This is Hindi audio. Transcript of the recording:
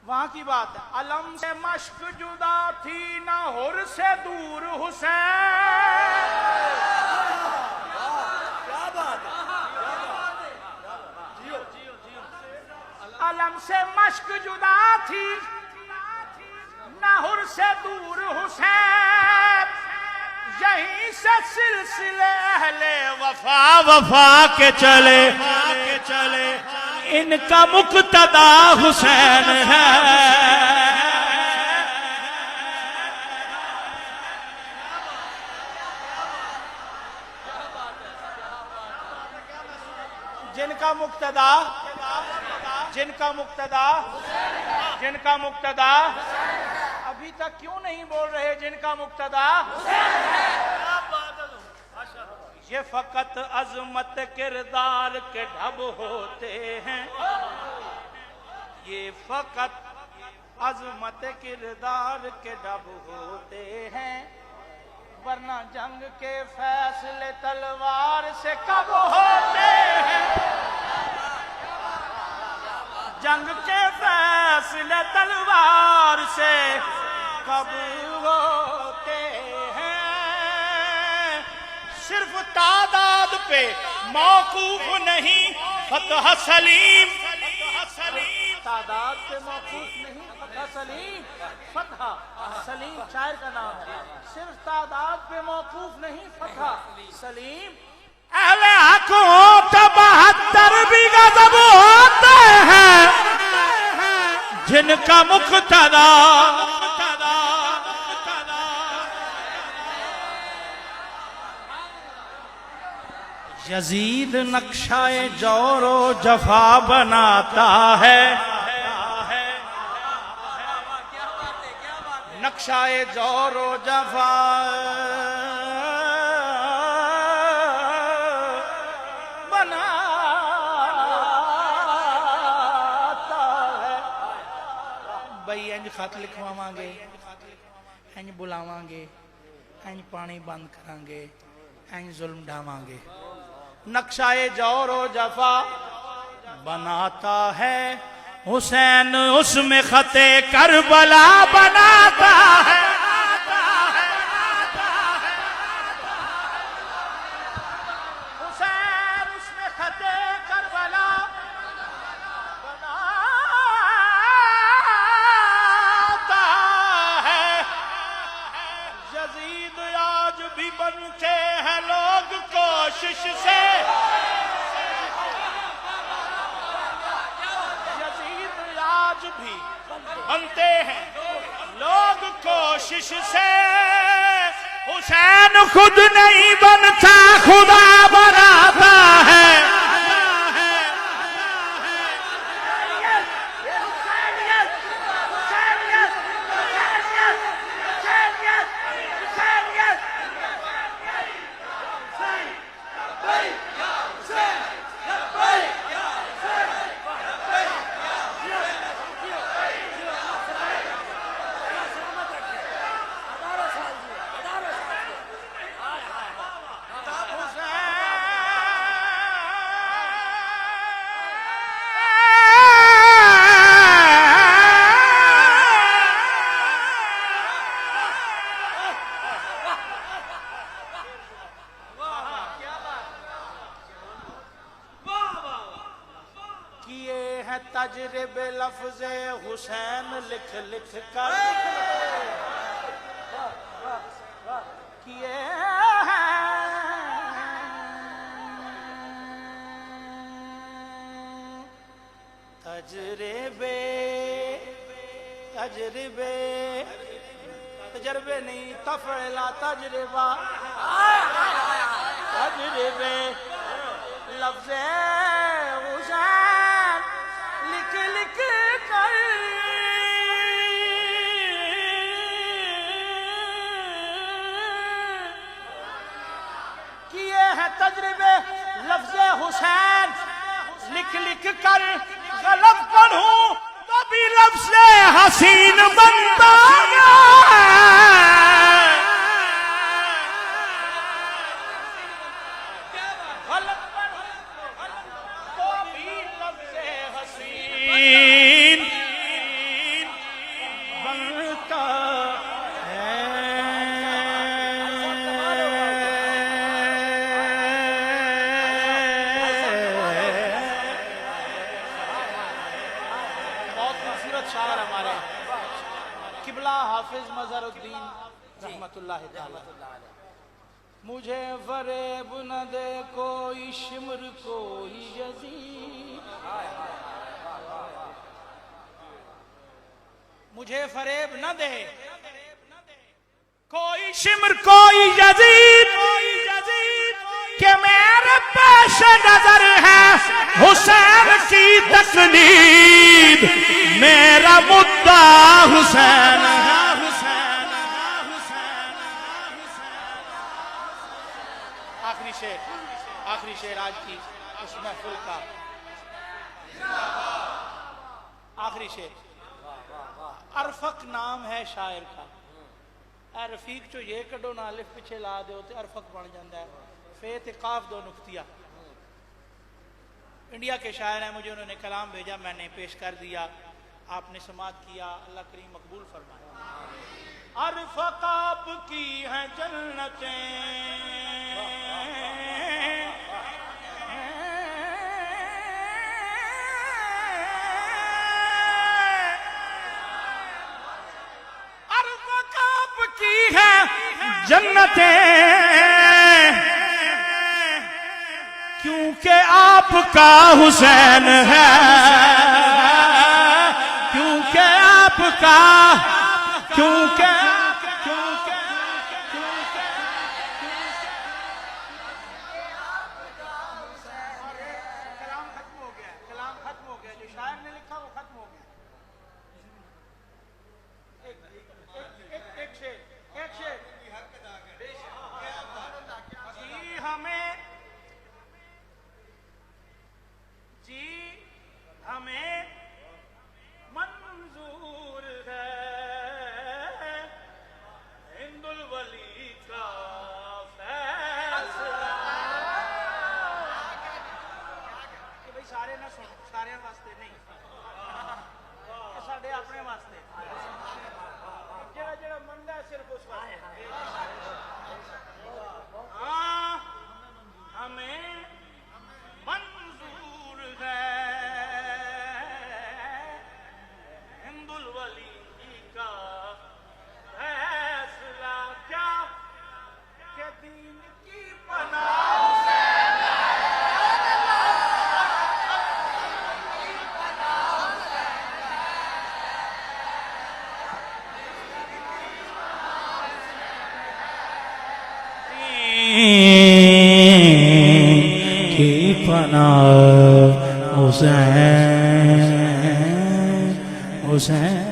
वहां की बात है। अलम से मश्क जुदा थी ना हुर से दूर हुसैन। क्या बात है। अलम से मश्क जुदा थी ना हुर से दूर हुसैन। यहीं से सिलसिले अहले वफा वफा के चले इनका मुक्तदा हुसैन है। जिनका मुक्तदा अभी तक क्यों नहीं बोल रहे जिनका मुक्तदा? ये फकत अजमत किरदार के ढब होते हैं। ये फकत अजमत किरदार के ढब होते हैं, वरना जंग के फैसले तलवार से कब होते हैं। जंग के फैसले तलवार से कब होते हैं। सिर्फ तादाद पे मौकूफ नहीं फतह सलीम। तादाद पे मौकूफ नहीं फतह सलीम। फतह सलीम शायर का नाम है। सिर्फ तादाद पे मौकूफ नहीं फतह सलीम। अहले हक हो तो 72 भी गजब होते हैं, जिनका मुक्तदा यजीद नक्शाए जोरो जफा बनाता है। नक्शाए जोरो जफा बनाता है। भाई इंज खत लिखवावांगे, इंज बुलावांगे, इंज पानी बंद करांगे, इंज जुल्म ढावांगे। नक्शाए जोरो जफा बनाता है हुसैन, उसमें खते करबला बनाता है। हुसैन उसमें खते करबला बनाता है। यजीद आज भी बनते हैं लोग कोशिश से। भी बनते हैं लोग कोशिश से। हुसैन खुद नहीं बनता, खुदा बनाता है। तजरिबे लफ्ज़े हुसैन लिख लिख कर किए तजरिबे तजरिबे तजर्बे नहीं तफला तजरिबा तजरिबे लफ्ज़े हुसैन लिख लिख कर किए हैं तजरिबे लफ्ज़े हुसैन लिख लिख कर। गलत पढ़ूं तो भी लफ्ज़े हसीन बनता है। गलत पढ़ूं तो भी लफ्ज़े हसीन खूबसूरत शायर हमारे किबला हाफिज मजहरुद्दीन रहमतुल्लाह ताला। मुझे फरेब न दे कोई शिमर कोई यजीद, मुझे फरेब न दे कोई शिमर कोई यजीद, कि मेरे पेश नजर है हुसैन की तकलीद, मेरा मुद्दा हुसैन है। आखिरी शेर आज की उस महफिल का आखिरी शेर। अरफक नाम है शायर का, ए रफीक चो ये कड़ो ना अलिफ पिछे ला दो तो अरफक बन जाता है। फे ते काफ दो नुक्तिया। इंडिया के शायर हैं, मुझे उन्होंने कलाम भेजा, मैंने पेश कर दिया, आपने समात किया, अल्लाह करीम मकबूल फरमाए। अरफक आपकी हैं जन्नतें, अरफक आपकी हैं जन्नतें, क्योंकि आपका हुसैन है, क्योंकि आपका क्योंकि कलाम खत्म हो गया, जो शायर ने लिखा वो खत्म हो गया। एक शेर जी हमें मंजूर है हिंदुल वली का फैसला। कि भाई सारे ना सुन, सारे वास्ते नहीं, साढ़े अपने वास्ते जेड़ा जेड़ा मंदा है सिर्फ उस वास्ते। हाँ हमें मंजूर है हिंदुल वली का फैसला, क्या के दीन की पनाह की पनाह हुसैन हुसैन।